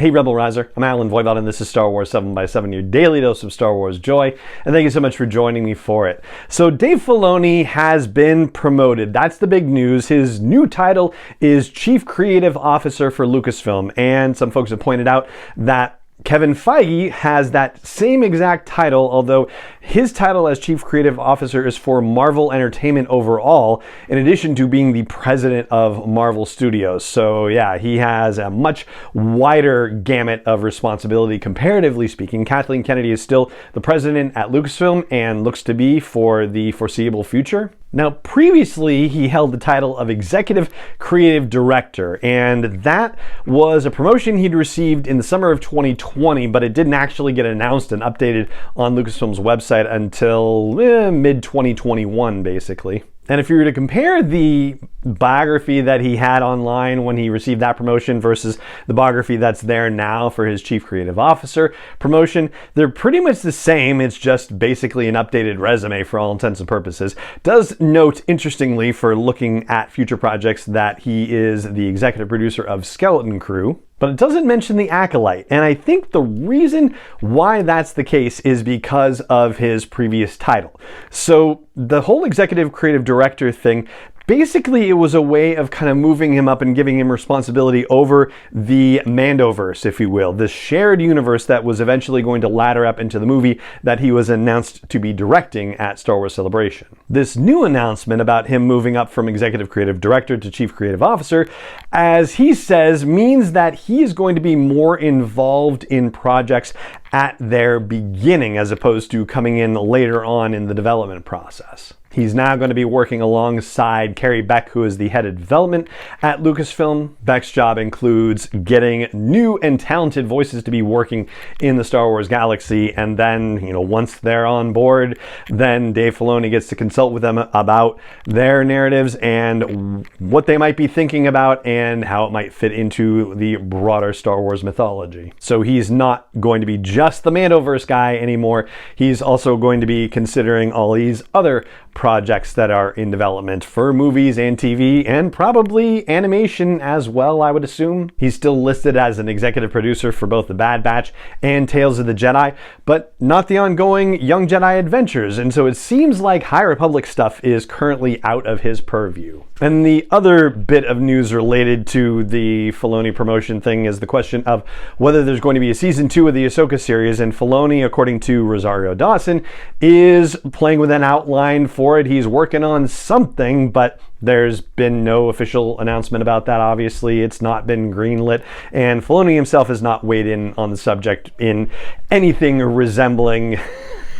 Hey Rebel Riser, I'm Alan Voivod and this is Star Wars 7x7, your daily dose of Star Wars joy, and thank you so much for joining me for it. So Dave Filoni has been promoted. That's the big news. His new title is Chief Creative Officer for Lucasfilm, and some folks have pointed out that Kevin Feige has that same exact title, although his title as Chief Creative Officer is for Marvel Entertainment overall, in addition to being the president of Marvel Studios. So yeah, he has a much wider gamut of responsibility, comparatively speaking. Kathleen Kennedy is still the president at Lucasfilm and looks to be for the foreseeable future. Now, previously, he held the title of Executive Creative Director, and that was a promotion he'd received in the summer of 2020, but it didn't actually get announced and updated on Lucasfilm's website until mid-2021, basically. And if you were to compare the biography that he had online when he received that promotion versus the biography that's there now for his Chief Creative Officer promotion, they're pretty much the same. It's just basically an updated resume for all intents and purposes. Does note, interestingly, for looking at future projects, that he is the executive producer of Skeleton Crew, but it doesn't mention The Acolyte. And I think the reason why that's the case is because of his previous title. So the whole executive creative director thing, basically it was a way of kind of moving him up and giving him responsibility over the Mandoverse, if you will, this shared universe that was eventually going to ladder up into the movie that he was announced to be directing at Star Wars Celebration. This new announcement about him moving up from executive creative director to chief creative officer, as he says, means that he is going to be more involved in projects at their beginning as opposed to coming in later on in the development process. He's now going to be working alongside Carrie Beck, who is the head of development at Lucasfilm. Beck's job includes getting new and talented voices to be working in the Star Wars galaxy, and then, once they're on board, then Dave Filoni gets to consult with them about their narratives and what they might be thinking about and how it might fit into the broader Star Wars mythology. So he's not going to be just the Mandoverse guy anymore. He's also going to be considering all these other projects that are in development for movies and TV and probably animation as well, I would assume. He's still listed as an executive producer for both The Bad Batch and Tales of the Jedi, but not the ongoing Young Jedi Adventures, and so it seems like High Republic stuff is currently out of his purview. And the other bit of news related to the Filoni promotion thing is the question of whether there's going to be a season 2 of the Ahsoka series, and Filoni, according to Rosario Dawson, is playing with an outline for it. He's working on something, but there's been no official announcement about that. Obviously, it's not been greenlit, and Filoni himself has not weighed in on the subject in anything resembling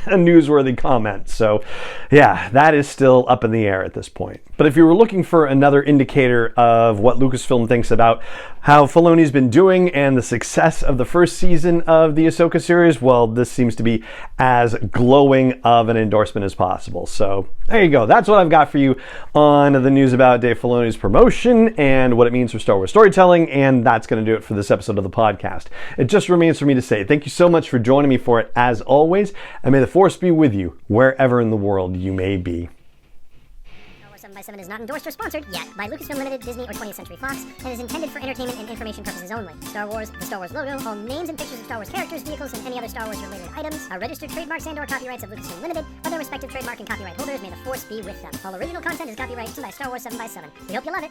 a newsworthy comment. So yeah, that is still up in the air at this point. But if you were looking for another indicator of what Lucasfilm thinks about how Filoni's been doing and the success of the first season of the Ahsoka series, well, this seems to be as glowing of an endorsement as possible. So there you go. That's what I've got for you on the news about Dave Filoni's promotion and what it means for Star Wars storytelling, and that's going to do it for this episode of the podcast. It just remains for me to say thank you so much for joining me for it, as always, and may the Force be with you wherever in the world you may be. 7x7 is not endorsed or sponsored yet by Lucasfilm Limited, Disney, or 20th Century Fox, and is intended for entertainment and information purposes only. Star Wars, the Star Wars logo, all names and pictures of Star Wars characters, vehicles, and any other Star Wars-related items are registered trademarks and/or copyrights of Lucasfilm Limited, or their respective trademark and copyright holders. May the Force be with them. All original content is copyright by Star Wars 7x7. We hope you love it.